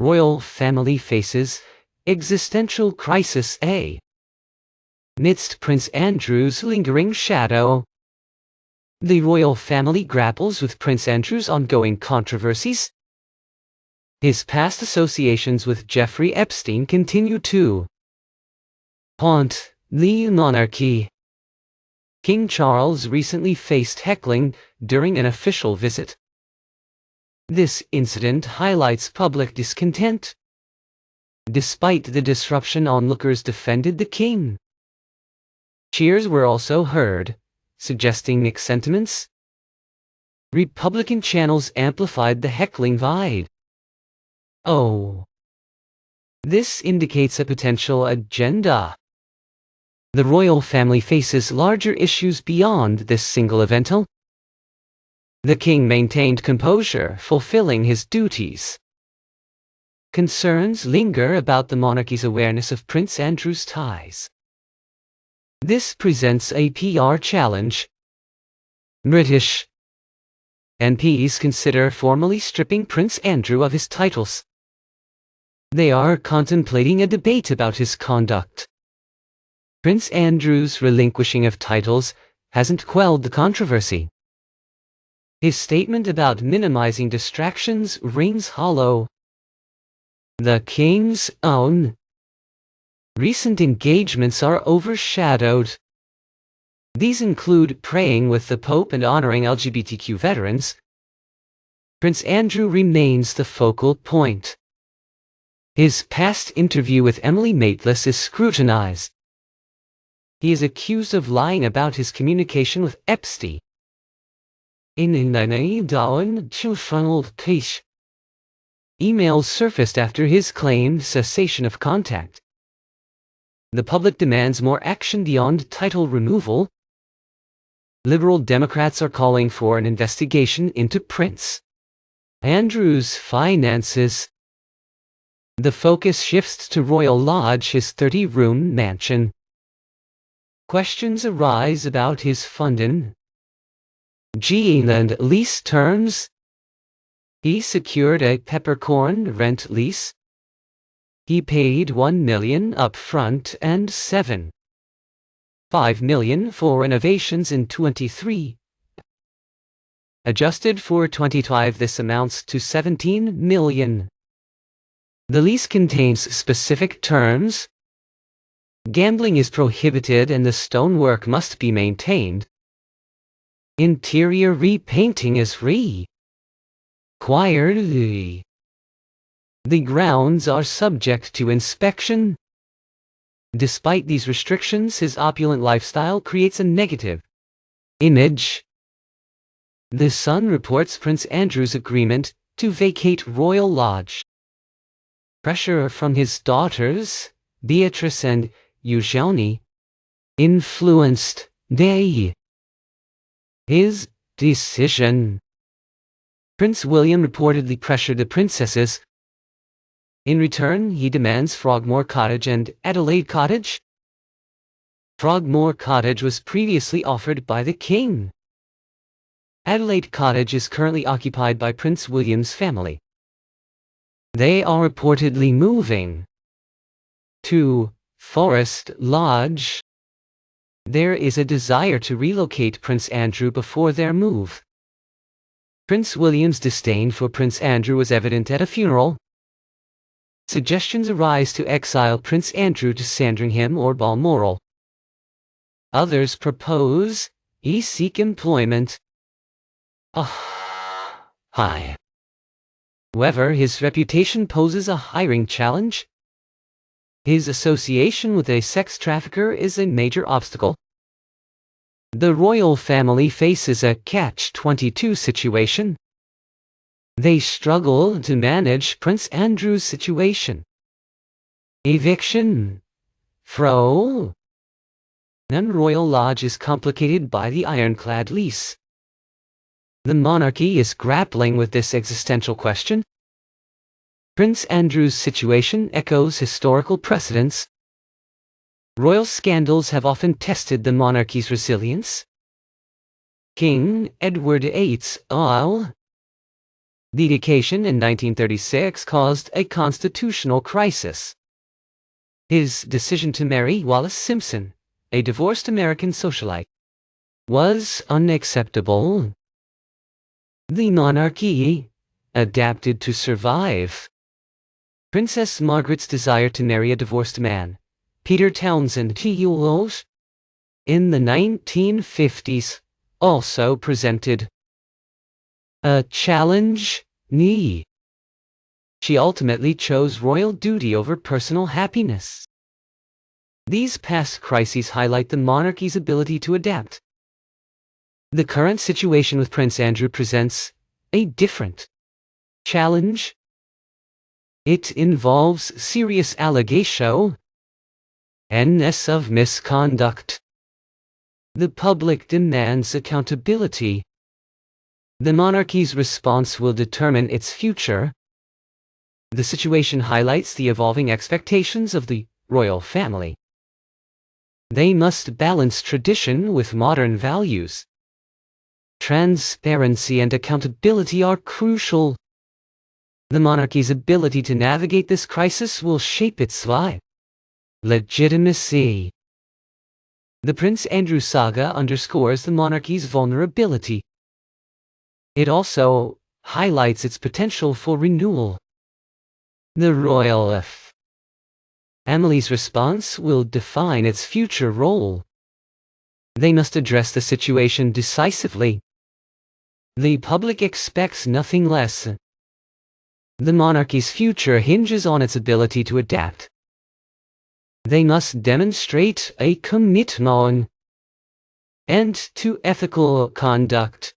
Royal family faces existential crisis amidst Prince Andrew's lingering shadow. The royal family grapples with Prince Andrew's ongoing controversies. His past associations with Jeffrey Epstein continue to haunt the monarchy. King Charles recently faced heckling during an official visit. This incident highlights public discontent. Despite the disruption, onlookers defended the king. Cheers were also heard, suggesting mixed sentiments. Republican channels amplified the heckling vibe. This indicates a potential agenda. The royal family faces larger issues beyond this single event. The king maintained composure, fulfilling his duties. Concerns linger about the monarchy's awareness of Prince Andrew's ties. This presents a PR challenge. British MPs consider formally stripping Prince Andrew of his titles. They are contemplating a debate about his conduct. Prince Andrew's relinquishing of titles hasn't quelled the controversy. His statement about minimizing distractions rings hollow. The king's own recent engagements are overshadowed. These include praying with the Pope and honoring LGBTQ veterans. Prince Andrew remains the focal point. His past interview with Emily Maitlis is scrutinized. He is accused of lying about his communication with Epstein. Emails surfaced after his claimed cessation of contact. The public demands more action beyond title removal. Liberal Democrats are calling for an investigation into Prince Andrew's finances. The focus shifts to Royal Lodge, his 30-room mansion. Questions arise about his funding and lease terms. He secured a peppercorn rent lease. He paid $1 million upfront and $7.5 million for renovations in 23. Adjusted for 25, this amounts to $17 million. The lease contains specific terms. Gambling is prohibited and the stonework must be maintained. Interior repainting is required. The grounds are subject to inspection. Despite these restrictions, his opulent lifestyle creates a negative image. The Sun reports Prince Andrew's agreement to vacate Royal Lodge. Pressure from his daughters, Beatrice and Eugenie, influenced his decision. Prince William reportedly pressured the princesses. In return, he demands Frogmore Cottage and Adelaide Cottage. Frogmore Cottage was previously offered by the king. Adelaide Cottage is currently occupied by Prince William's family. They are reportedly moving to Forest Lodge. There is a desire to relocate Prince Andrew before their move. Prince William's disdain for Prince Andrew was evident at a funeral. Suggestions arise to exile Prince Andrew to Sandringham or Balmoral. Others propose he seek employment. However, his reputation poses a hiring challenge. His association with a sex trafficker is a major obstacle. The royal family faces a catch-22 situation. They struggle to manage Prince Andrew's situation. Eviction from Royal Lodge is complicated by the ironclad lease. The monarchy is grappling with this existential question. Prince Andrew's situation echoes historical precedents. Royal scandals have often tested the monarchy's resilience. King Edward VIII's The vacation in 1936 caused a constitutional crisis. His decision to marry Wallis Simpson, a divorced American socialite, was unacceptable. The monarchy adapted to survive. Princess Margaret's desire to marry a divorced man, Peter Townsend Hughes, in the 1950s, also presented a challenge. She ultimately chose royal duty over personal happiness. These past crises highlight the monarchy's ability to adapt. The current situation with Prince Andrew presents a different challenge. It involves serious allegations of misconduct. The public demands accountability. The monarchy's response will determine its future. The situation highlights the evolving expectations of the royal family. They must balance tradition with modern values. Transparency and accountability are crucial. The monarchy's ability to navigate this crisis will shape its legitimacy. The Prince Andrew saga underscores the monarchy's vulnerability. It also highlights its potential for renewal. The royal family's response will define its future role. They must address the situation decisively. The public expects nothing less. The monarchy's future hinges on its ability to adapt. They must demonstrate a commitment to ethical conduct.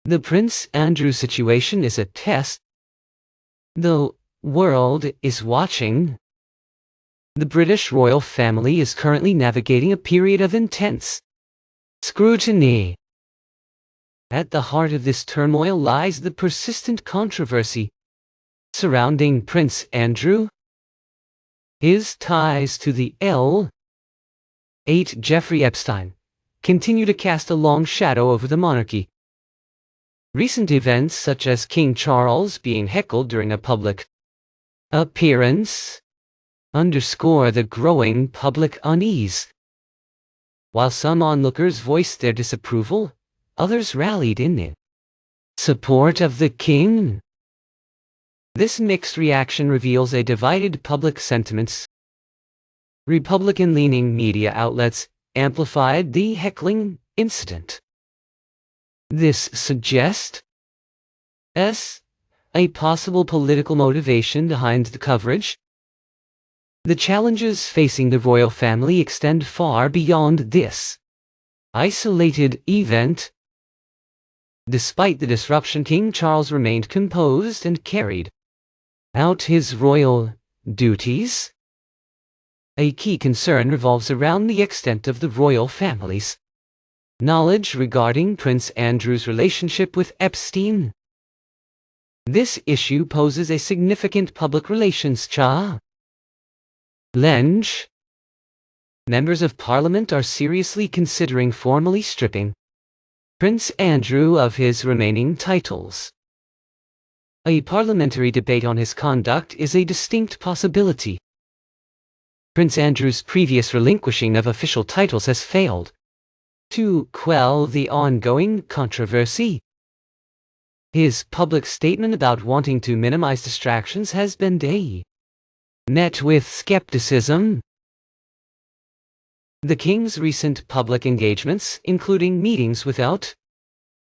The Prince Andrew situation is a test. The world is watching. The British royal family is currently navigating a period of intense scrutiny. At the heart of this turmoil lies the persistent controversy surrounding Prince Andrew. His ties to the late Jeffrey Epstein continue to cast a long shadow over the monarchy. Recent events such as King Charles being heckled during a public appearance underscore the growing public unease. While some onlookers voiced their disapproval, others rallied in support of the king. This mixed reaction reveals a divided public sentiment. Republican-leaning media outlets amplified the heckling incident. This suggests a possible political motivation behind the coverage. The challenges facing the royal family extend far beyond this isolated event. Despite the disruption, King Charles remained composed and carried out his royal duties. A key concern revolves around the extent of the royal family's knowledge regarding Prince Andrew's relationship with Epstein. This issue poses a significant public relations challenge. Members of Parliament are seriously considering formally stripping Prince Andrew of his remaining titles. A parliamentary debate on his conduct is a distinct possibility. Prince Andrew's previous relinquishing of official titles has failed to quell the ongoing controversy. His public statement about wanting to minimize distractions has been met with skepticism. The king's recent public engagements, including meetings without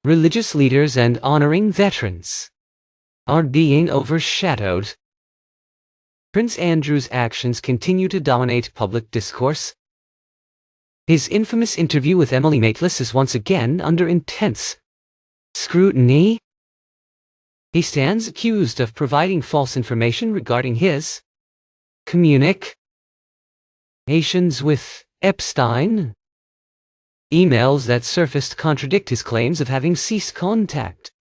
religious leaders and honoring veterans, are being overshadowed. Prince Andrew's actions continue to dominate public discourse. His infamous interview with Emily Maitlis is once again under intense scrutiny. He stands accused of providing false information regarding his communications with Epstein. Emails that surfaced contradict his claims of having ceased contact.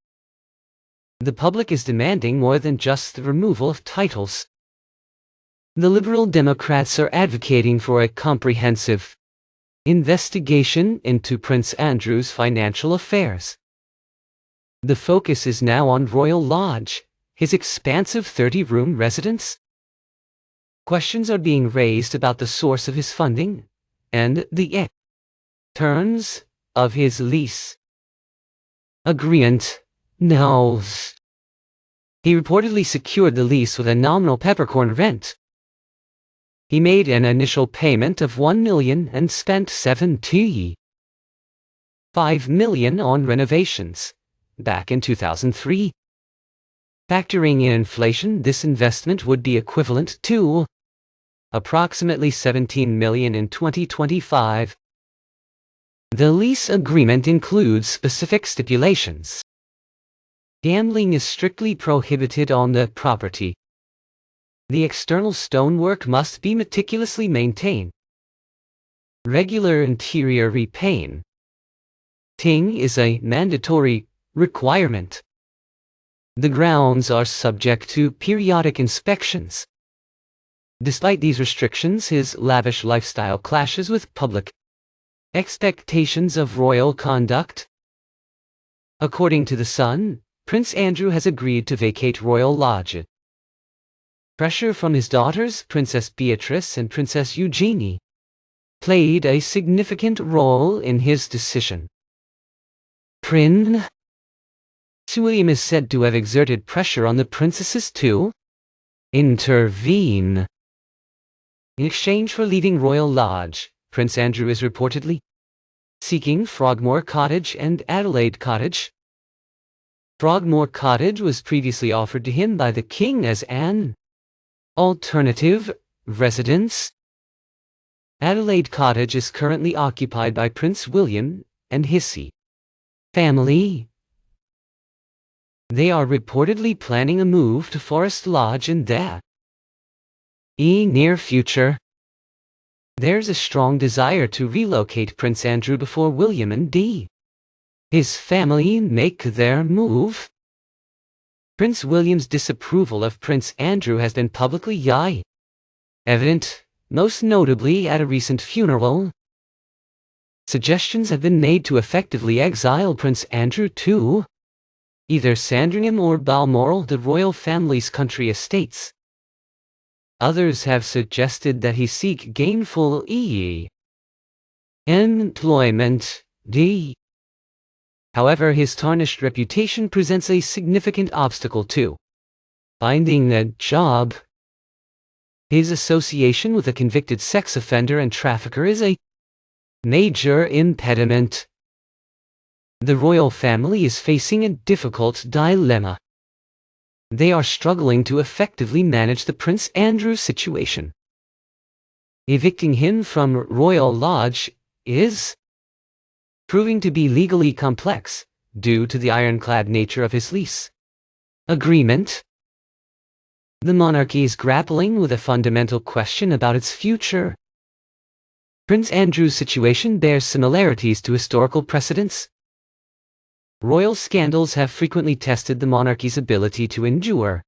The public is demanding more than just the removal of titles. The Liberal Democrats are advocating for a comprehensive investigation into Prince Andrew's financial affairs. The focus is now on Royal Lodge, his expansive 30-room residence. Questions are being raised about the source of his funding and the terms of his lease agreement. No. He reportedly secured the lease with a nominal peppercorn rent. He made an initial payment of $1 million and spent $7.5 million on renovations back in 2003. Factoring in inflation, this investment would be equivalent to approximately $17 million in 2025. The lease agreement includes specific stipulations. Gambling is strictly prohibited on the property. The external stonework must be meticulously maintained. Regular interior repainting is a mandatory requirement. The grounds are subject to periodic inspections. Despite these restrictions, his lavish lifestyle clashes with public expectations of royal conduct. According to The Sun, Prince Andrew has agreed to vacate Royal Lodge. Pressure from his daughters, Princess Beatrice and Princess Eugenie, played a significant role in his decision. Prince William is said to have exerted pressure on the princesses to intervene. In exchange for leaving Royal Lodge, Prince Andrew is reportedly seeking Frogmore Cottage and Adelaide Cottage. Frogmore Cottage was previously offered to him by the king as an alternative residence. Adelaide Cottage is currently occupied by Prince William and his family. They are reportedly planning a move to Forest Lodge in the near future. There's a strong desire to relocate Prince Andrew before William and his family make their move. Prince William's disapproval of Prince Andrew has been publicly evident, most notably at a recent funeral. Suggestions have been made to effectively exile Prince Andrew to either Sandringham or Balmoral, the royal family's country estates. Others have suggested that he seek gainful employment. However, his tarnished reputation presents a significant obstacle to finding a job. His association with a convicted sex offender and trafficker is a major impediment. The royal family is facing a difficult dilemma. They are struggling to effectively manage the Prince Andrew situation. Evicting him from Royal Lodge is proving to be legally complex due to the ironclad nature of his lease agreement. The monarchy is grappling with a fundamental question about its future. Prince Andrew's situation bears similarities to historical precedents. Royal scandals have frequently tested the monarchy's ability to endure.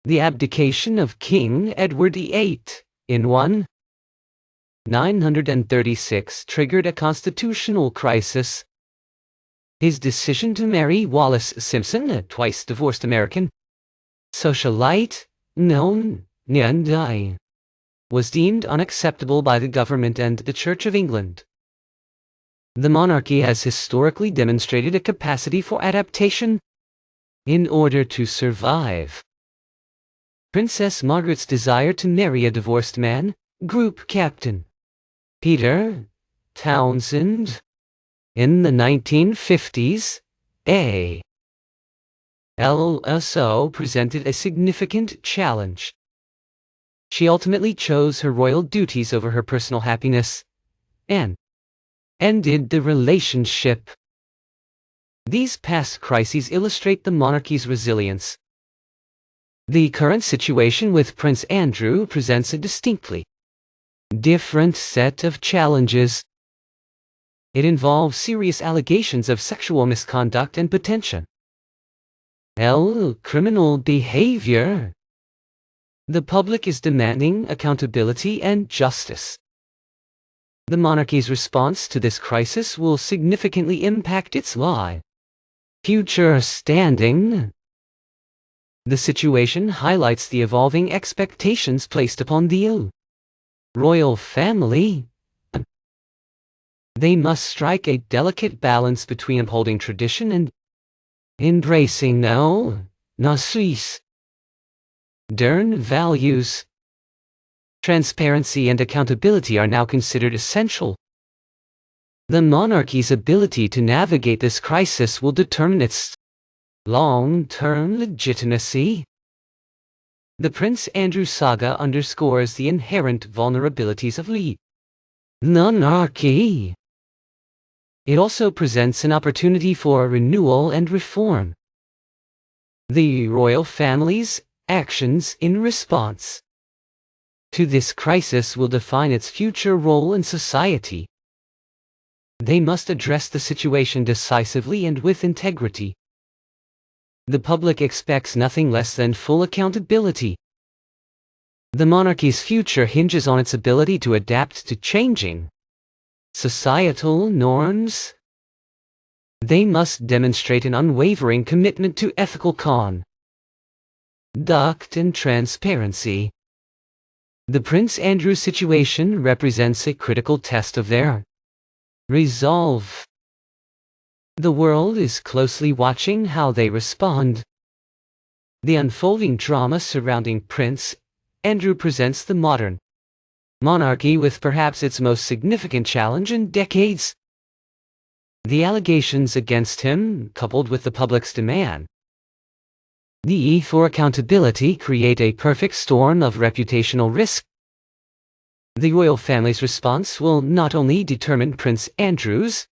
The abdication of King Edward VIII in 1936 triggered a constitutional crisis. His decision to marry Wallis Simpson, a twice-divorced American socialite known as was deemed unacceptable by the government and the Church of England. The monarchy has historically demonstrated a capacity for adaptation in order to survive. Princess Margaret's desire to marry a divorced man, Group Captain Peter Townsend, in the 1950s, also presented a significant challenge. She ultimately chose her royal duties over her personal happiness and ended the relationship. These past crises illustrate the monarchy's resilience. The current situation with Prince Andrew presents a distinctly different set of challenges. It involves serious allegations of sexual misconduct and potential criminal behavior. The public is demanding accountability and justice. The monarchy's response to this crisis will significantly impact its Future standing. The situation highlights the evolving expectations placed upon the royal family. They must strike a delicate balance between upholding tradition and embracing Nasris. Modern values. Transparency and accountability are now considered essential. The monarchy's ability to navigate this crisis will determine its long-term legitimacy. The Prince Andrew saga underscores the inherent vulnerabilities of the monarchy. It also presents an opportunity for renewal and reform. The royal family's actions in response to this crisis will define its future role in society. They must address the situation decisively and with integrity. The public expects nothing less than full accountability. The monarchy's future hinges on its ability to adapt to changing societal norms. They must demonstrate an unwavering commitment to ethical conduct and transparency. The Prince Andrew situation represents a critical test of their resolve. The world is closely watching how they respond. The unfolding drama surrounding Prince Andrew presents the modern monarchy with perhaps its most significant challenge in decades. The allegations against him, coupled with the public's demand for accountability, create a perfect storm of reputational risk. The royal family's response will not only determine Prince Andrew's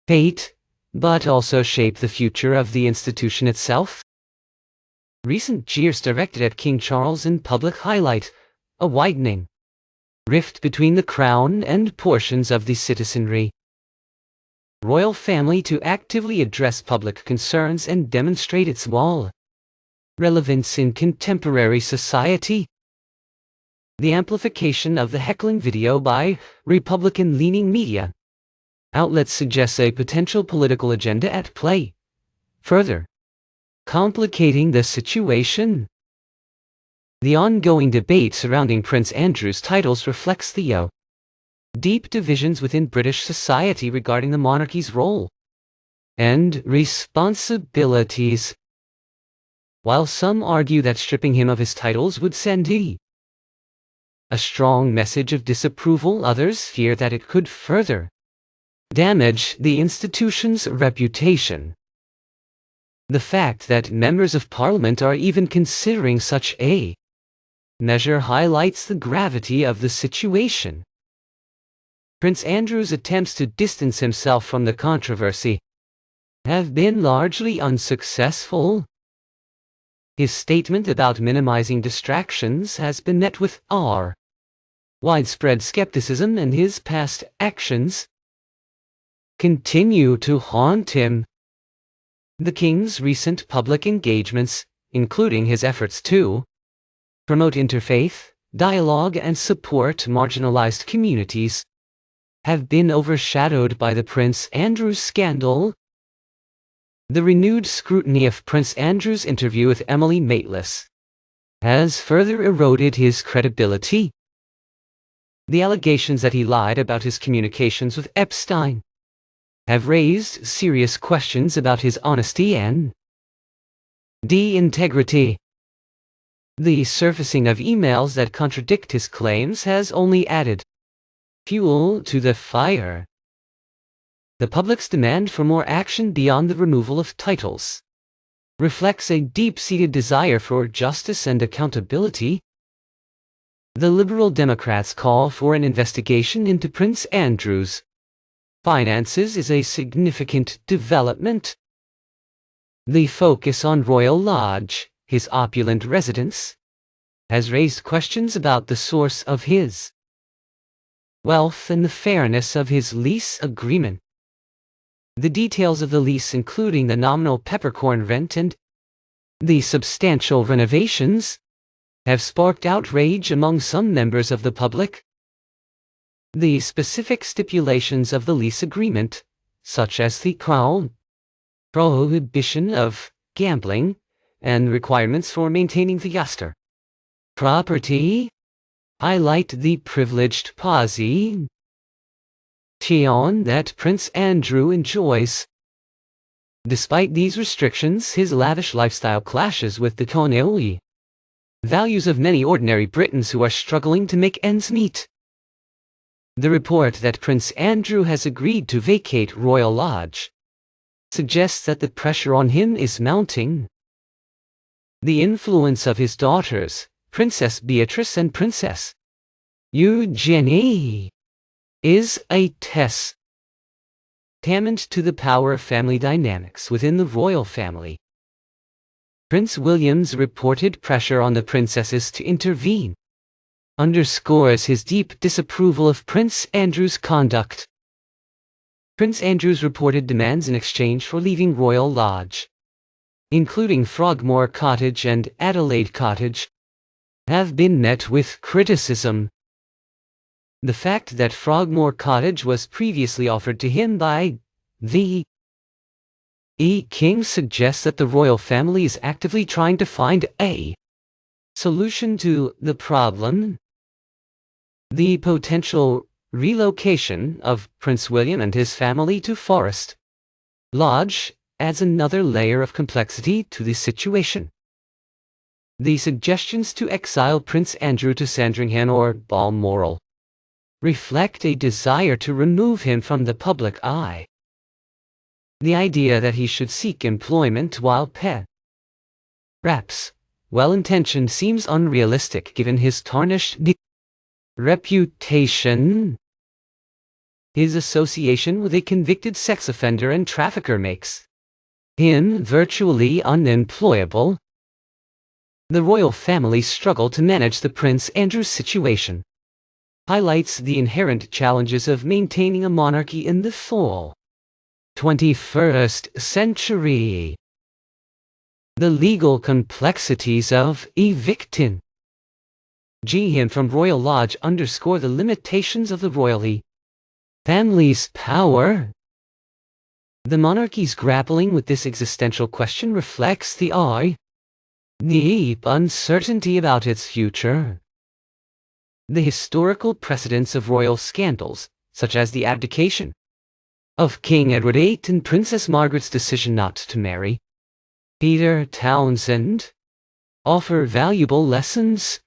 fate, but also shape the future of the institution itself. Recent jeers directed at King Charles in public highlight a widening rift between the crown and portions of the citizenry. Royal family to actively address public concerns and demonstrate its relevance in contemporary society. The amplification of the heckling video by Republican-leaning media outlets suggests a potential political agenda at play, further complicating the situation. The ongoing debate surrounding Prince Andrew's titles reflects the deep divisions within British society regarding the monarchy's role and responsibilities. While some argue that stripping him of his titles would send a strong message of disapproval, others fear that it could further damage the institution's reputation. The fact that members of Parliament are even considering such a measure highlights the gravity of the situation. Prince Andrew's attempts to distance himself from the controversy have been largely unsuccessful. His statement about minimizing distractions has been met with widespread skepticism, and his past actions continue to haunt him. The King's recent public engagements, including his efforts to promote interfaith dialogue and support marginalized communities, have been overshadowed by the Prince Andrew scandal. The renewed scrutiny of Prince Andrew's interview with Emily Maitlis has further eroded his credibility. The allegations that he lied about his communications with Epstein have raised serious questions about his honesty and integrity. The surfacing of emails that contradict his claims has only added fuel to the fire. The public's demand for more action beyond the removal of titles reflects a deep-seated desire for justice and accountability. The Liberal Democrats' call for an investigation into Prince Andrew's finances is a significant development. The focus on Royal Lodge, his opulent residence, has raised questions about the source of his wealth and the fairness of his lease agreement. The details of the lease, including the nominal peppercorn rent and the substantial renovations, have sparked outrage among some members of the public. The specific stipulations of the lease agreement, such as the crown prohibition of gambling, and requirements for maintaining the Yaster property highlight the privileged position that Prince Andrew enjoys. Despite these restrictions, his lavish lifestyle clashes with the economic values of many ordinary Britons who are struggling to make ends meet. The report that Prince Andrew has agreed to vacate Royal Lodge suggests that the pressure on him is mounting. The influence of his daughters, Princess Beatrice and Princess Eugenie, is a testament to the power of family dynamics within the royal family. Prince William's reported pressure on the princesses to intervene underscores his deep disapproval of Prince Andrew's conduct. Prince Andrew's reported demands in exchange for leaving Royal Lodge, including Frogmore Cottage and Adelaide Cottage, have been met with criticism. The fact that Frogmore Cottage was previously offered to him by the King suggests that the royal family is actively trying to find a solution to the problem. The potential relocation of Prince William and his family to Forest Lodge adds another layer of complexity to the situation. The suggestions to exile Prince Andrew to Sandringham or Balmoral reflect a desire to remove him from the public eye. The idea that he should seek employment while perhaps well-intentioned seems unrealistic given his tarnished reputation. His association with a convicted sex offender and trafficker makes him virtually unemployable. The royal family's struggle to manage the Prince Andrew situation highlights the inherent challenges of maintaining a monarchy in the full 21st century. The legal complexities of evicting him from Royal Lodge underscore the limitations of the royal family's power. The monarchy's grappling with this existential question reflects the deep uncertainty about its future. The historical precedents of royal scandals, such as the abdication of King Edward VIII and Princess Margaret's decision not to marry Peter Townsend, offer valuable lessons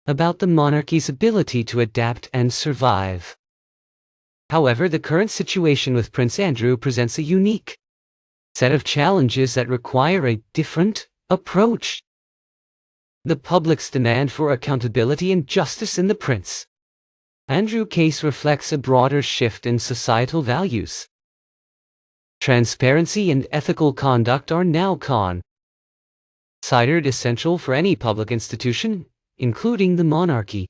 about the monarchy's ability to adapt and survive. However, the current situation with Prince Andrew presents a unique set of challenges that require a different approach. The public's demand for accountability and justice in the Prince Andrew case reflects a broader shift in societal values. Transparency and ethical conduct are now considered essential for any public institution, including the monarchy.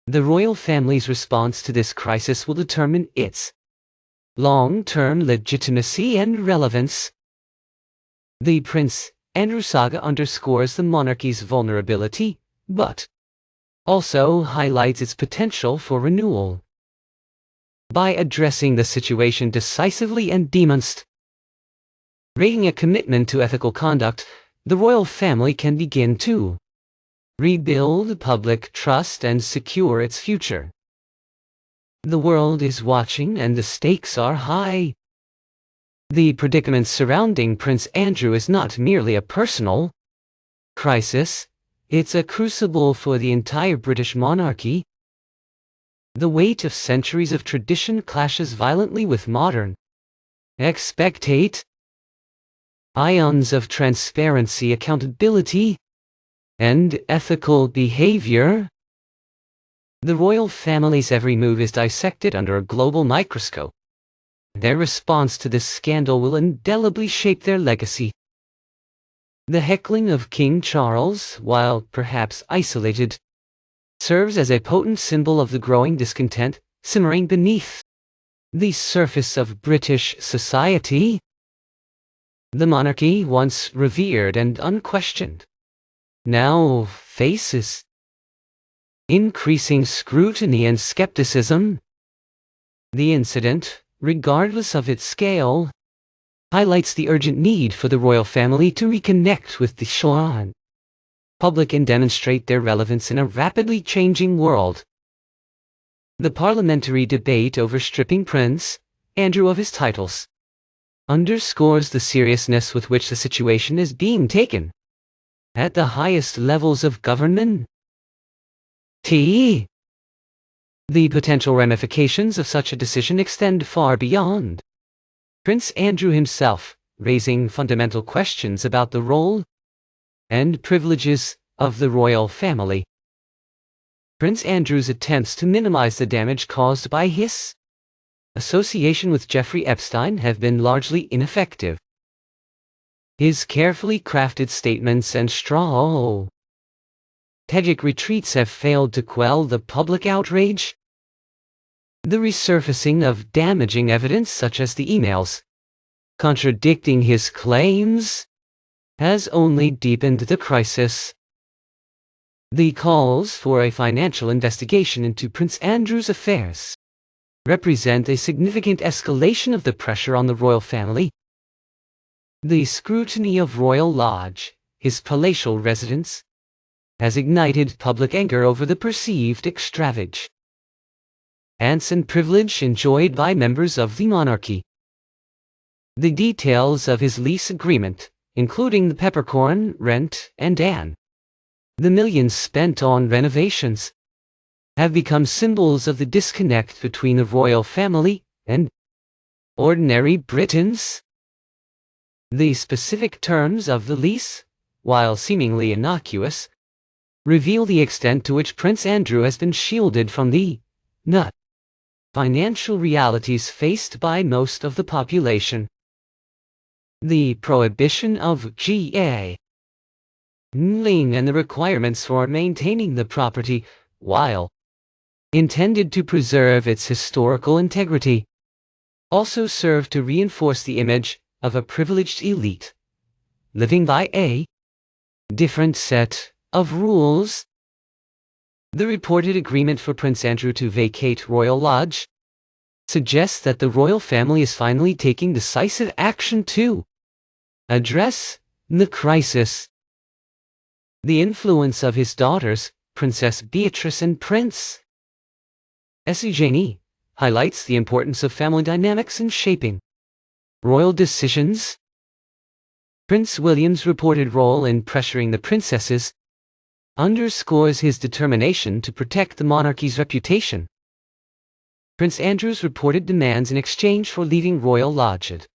The royal family's response to this crisis will determine its long-term legitimacy and relevance. The Prince Andrew saga underscores the monarchy's vulnerability, but also highlights its potential for renewal. By addressing the situation decisively and demonstrating a commitment to ethical conduct, the royal family can begin to rebuild public trust and secure its future. The world is watching and the stakes are high. The predicament surrounding Prince Andrew is not merely a personal crisis, it's a crucible for the entire British monarchy. The weight of centuries of tradition clashes violently with modern expectations of transparency, accountability, and ethical behavior. The royal family's every move is dissected under a global microscope. Their response to this scandal will indelibly shape their legacy. The heckling of King Charles, while perhaps isolated, serves as a potent symbol of the growing discontent simmering beneath the surface of British society. The monarchy, once revered and unquestioned, now faces increasing scrutiny and skepticism. The incident, regardless of its scale, highlights the urgent need for the royal family to reconnect with the Shan public and demonstrate their relevance in a rapidly changing world. The parliamentary debate over stripping Prince Andrew of his titles underscores the seriousness with which the situation is being taken at the highest levels of government. The potential ramifications of such a decision extend far beyond Prince Andrew himself, raising fundamental questions about the role and privileges of the royal family. Prince Andrew's attempts to minimize the damage caused by his association with Jeffrey Epstein have been largely ineffective. His carefully crafted statements and strategic retreats have failed to quell the public outrage. The resurfacing of damaging evidence such as the emails contradicting his claims has only deepened the crisis. The calls for a financial investigation into Prince Andrew's affairs represent a significant escalation of the pressure on the royal family. The scrutiny of Royal Lodge, his palatial residence, has ignited public anger over the perceived extravagance and privilege enjoyed by members of the monarchy. The details of his lease agreement, including the peppercorn rent and the millions spent on renovations, have become symbols of the disconnect between the royal family and ordinary Britons. The specific terms of the lease, while seemingly innocuous, reveal the extent to which Prince Andrew has been shielded from the financial realities faced by most of the population. The prohibition of gambling and the requirements for maintaining the property, while intended to preserve its historical integrity, also serve to reinforce the image of a privileged elite living by a different set of rules. The reported agreement for Prince Andrew to vacate Royal Lodge suggests that the royal family is finally taking decisive action to address the crisis. The influence of his daughters, Princess Beatrice and Prince Eugenie, highlights the importance of family dynamics in shaping royal decisions. Prince William's reported role in pressuring the princesses underscores his determination to protect the monarchy's reputation. Prince Andrew's reported demands in exchange for leaving Royal Lodge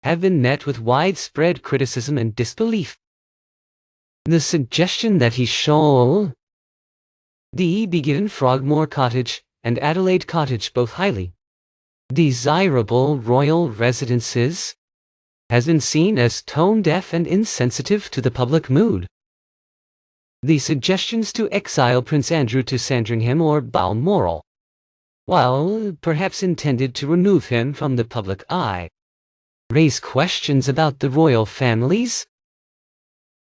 have been met with widespread criticism and disbelief. The suggestion that he should be given Frogmore Cottage and Adelaide Cottage, both highly desirable royal residences, has been seen as tone-deaf and insensitive to the public mood. The suggestions to exile Prince Andrew to Sandringham or Balmoral, while perhaps intended to remove him from the public eye, raise questions about the royal family's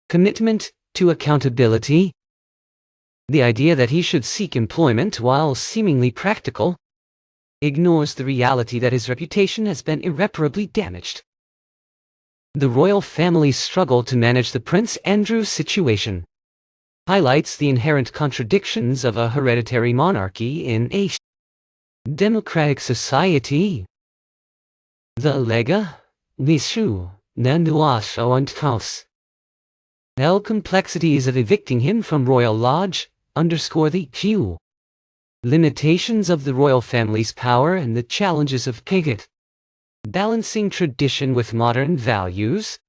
commitment to accountability. The idea that he should seek employment, while seemingly practical, ignores the reality that his reputation has been irreparably damaged. The royal family's struggle to manage the Prince Andrew situation highlights the inherent contradictions of a hereditary monarchy in a democratic society. The lega visu nanduaso and house complexities of evicting him from Royal Lodge underscore the limitations of the royal family's power and the challenges of balancing tradition with modern values.